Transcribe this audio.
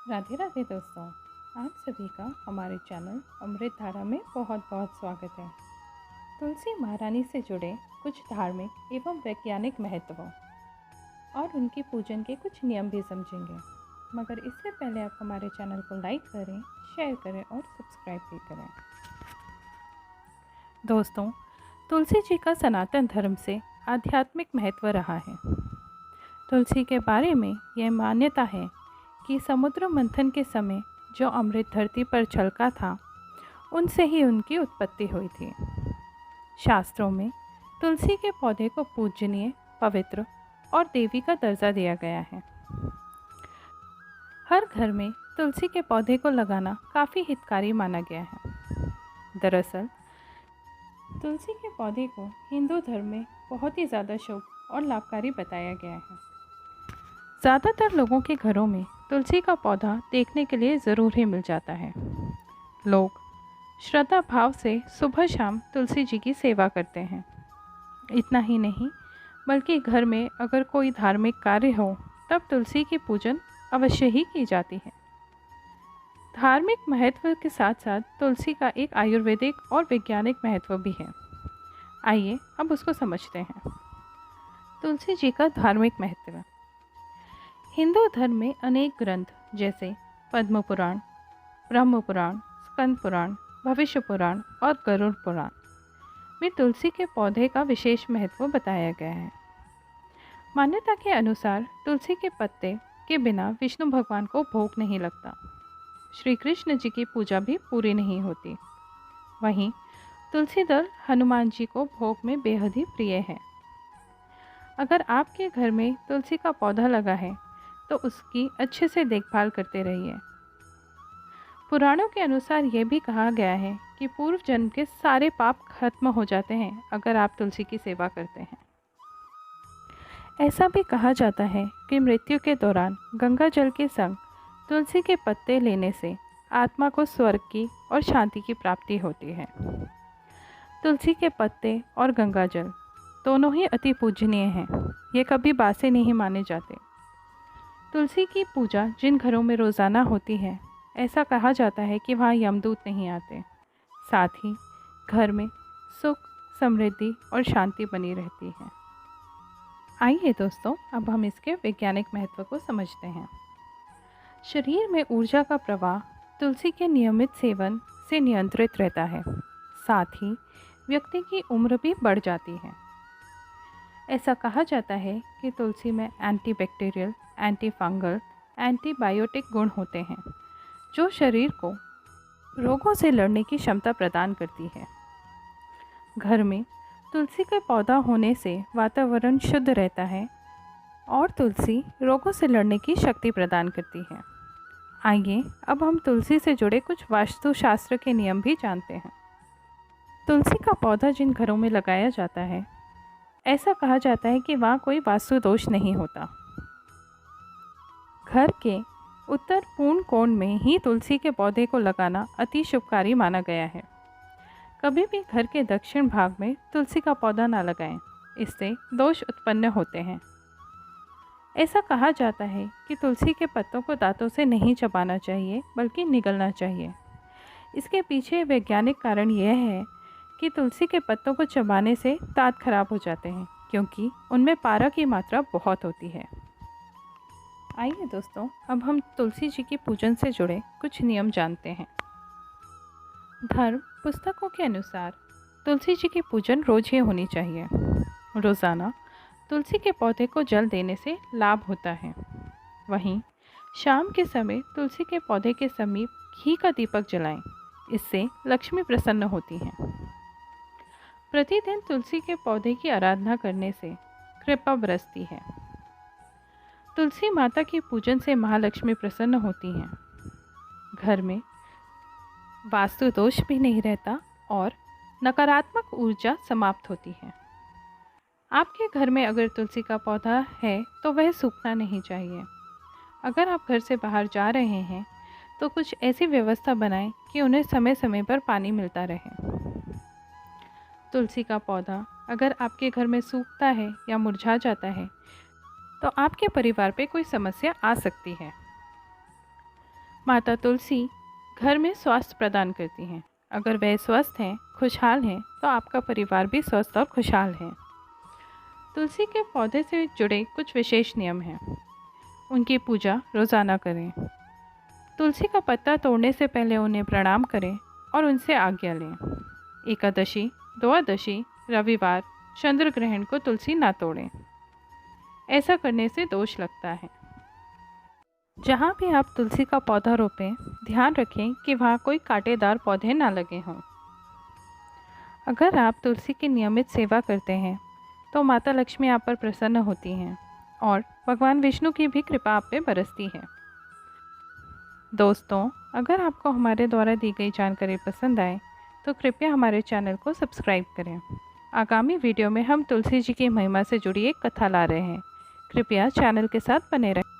राधे राधे दोस्तों। आप सभी का हमारे चैनल अमृत धारा में बहुत बहुत स्वागत है। तुलसी महारानी से जुड़े कुछ धार्मिक एवं वैज्ञानिक महत्व और उनकी पूजन के कुछ नियम भी समझेंगे, मगर इससे पहले आप हमारे चैनल को लाइक करें, शेयर करें और सब्सक्राइब भी करें। दोस्तों, तुलसी जी का सनातन धर्म से आध्यात्मिक महत्व रहा है। तुलसी के बारे में यह मान्यता है कि समुद्र मंथन के समय जो अमृत धरती पर छलका था, उनसे ही उनकी उत्पत्ति हुई थी। शास्त्रों में तुलसी के पौधे को पूजनीय, पवित्र और देवी का दर्जा दिया गया है। हर घर में तुलसी के पौधे को लगाना काफ़ी हितकारी माना गया है। दरअसल तुलसी के पौधे को हिंदू धर्म में बहुत ही ज़्यादा शुभ और लाभकारी बताया गया है। ज़्यादातर लोगों के घरों में तुलसी का पौधा देखने के लिए ज़रूर ही मिल जाता है। लोग श्रद्धा भाव से सुबह शाम तुलसी जी की सेवा करते हैं। इतना ही नहीं, बल्कि घर में अगर कोई धार्मिक कार्य हो तब तुलसी की पूजन अवश्य ही की जाती है। धार्मिक महत्व के साथ साथ तुलसी का एक आयुर्वेदिक और वैज्ञानिक महत्व भी है। आइए अब उसको समझते हैं। तुलसी जी का धार्मिक महत्व। हिंदू धर्म में अनेक ग्रंथ जैसे पद्म पुराण, ब्रह्म पुराण, स्कंद पुराण, भविष्य पुराण और गरुड़ पुराण में तुलसी के पौधे का विशेष महत्व बताया गया है। मान्यता के अनुसार तुलसी के पत्ते के बिना विष्णु भगवान को भोग नहीं लगता। श्री कृष्ण जी की पूजा भी पूरी नहीं होती। वहीं तुलसी दल हनुमान जी को भोग में बेहद ही प्रिय है। अगर आपके घर में तुलसी का पौधा लगा है तो उसकी अच्छे से देखभाल करते रहिए। पुराणों के अनुसार यह भी कहा गया है कि पूर्व जन्म के सारे पाप खत्म हो जाते हैं अगर आप तुलसी की सेवा करते हैं। ऐसा भी कहा जाता है कि मृत्यु के दौरान गंगा जल के संग तुलसी के पत्ते लेने से आत्मा को स्वर्ग की और शांति की प्राप्ति होती है। तुलसी के पत्ते और गंगा जल दोनों ही अति पूजनीय हैं। ये कभी बासे नहीं माने जाते। तुलसी की पूजा जिन घरों में रोज़ाना होती है, ऐसा कहा जाता है कि वहाँ यमदूत नहीं आते। साथ ही घर में सुख, समृद्धि और शांति बनी रहती है। आइए दोस्तों, अब हम इसके वैज्ञानिक महत्व को समझते हैं। शरीर में ऊर्जा का प्रवाह तुलसी के नियमित सेवन से नियंत्रित रहता है। साथ ही व्यक्ति की उम्र भी बढ़ जाती है। ऐसा कहा जाता है कि तुलसी में एंटीबैक्टीरियल, एंटी फंगल, एंटीबायोटिक गुण होते हैं, जो शरीर को रोगों से लड़ने की क्षमता प्रदान करती है। घर में तुलसी का पौधा होने से वातावरण शुद्ध रहता है और तुलसी रोगों से लड़ने की शक्ति प्रदान करती है। आइए अब हम तुलसी से जुड़े कुछ वास्तुशास्त्र के नियम भी जानते हैं। तुलसी का पौधा जिन घरों में लगाया जाता है, ऐसा कहा जाता है कि वहाँ कोई वास्तु दोष नहीं होता। घर के उत्तर पूर्ण कोण में ही तुलसी के पौधे को लगाना अति शुभकारी माना गया है। कभी भी घर के दक्षिण भाग में तुलसी का पौधा ना लगाएं, इससे दोष उत्पन्न होते हैं। ऐसा कहा जाता है कि तुलसी के पत्तों को दांतों से नहीं चबाना चाहिए, बल्कि निगलना चाहिए। इसके पीछे वैज्ञानिक कारण यह है कि तुलसी के पत्तों को चबाने से दांत खराब हो जाते हैं, क्योंकि उनमें पारा की मात्रा बहुत होती है। आइए दोस्तों, अब हम तुलसी जी की पूजन से जुड़े कुछ नियम जानते हैं। धर्म पुस्तकों के अनुसार तुलसी जी की पूजन रोज ही होनी चाहिए। रोज़ाना तुलसी के पौधे को जल देने से लाभ होता है। वहीं शाम के समय तुलसी के पौधे के समीप घी का दीपक जलाएं, इससे लक्ष्मी प्रसन्न होती हैं। प्रतिदिन तुलसी के पौधे की आराधना करने से कृपा बरसती है। तुलसी माता की पूजन से महालक्ष्मी प्रसन्न होती हैं। घर में वास्तु दोष भी नहीं रहता और नकारात्मक ऊर्जा समाप्त होती है। आपके घर में अगर तुलसी का पौधा है तो वह सूखना नहीं चाहिए। अगर आप घर से बाहर जा रहे हैं तो कुछ ऐसी व्यवस्था बनाएं कि उन्हें समय समय पर पानी मिलता रहे। तुलसी का पौधा अगर आपके घर में सूखता है या मुरझा जाता है तो आपके परिवार पे कोई समस्या आ सकती है। माता तुलसी घर में स्वास्थ्य प्रदान करती हैं। अगर वह स्वस्थ हैं, खुशहाल हैं, तो आपका परिवार भी स्वस्थ और खुशहाल है। तुलसी के पौधे से जुड़े कुछ विशेष नियम हैं। उनकी पूजा रोज़ाना करें। तुलसी का पत्ता तोड़ने से पहले उन्हें प्रणाम करें और उनसे आज्ञा लें। एकादशी, द्वादशी, रविवार, चंद्र ग्रहण को तुलसी ना तोड़ें। ऐसा करने से दोष लगता है। जहाँ भी आप तुलसी का पौधा रोपें, ध्यान रखें कि वहाँ कोई कांटेदार पौधे ना लगे हों। अगर आप तुलसी की नियमित सेवा करते हैं तो माता लक्ष्मी आप पर प्रसन्न होती हैं और भगवान विष्णु की भी कृपा आप पे बरसती है। दोस्तों, अगर आपको हमारे द्वारा दी गई जानकारी पसंद आए तो कृपया हमारे चैनल को सब्सक्राइब करें। आगामी वीडियो में हम तुलसी जी की महिमा से जुड़ी एक कथा ला रहे हैं। कृपया चैनल के साथ बने रहें।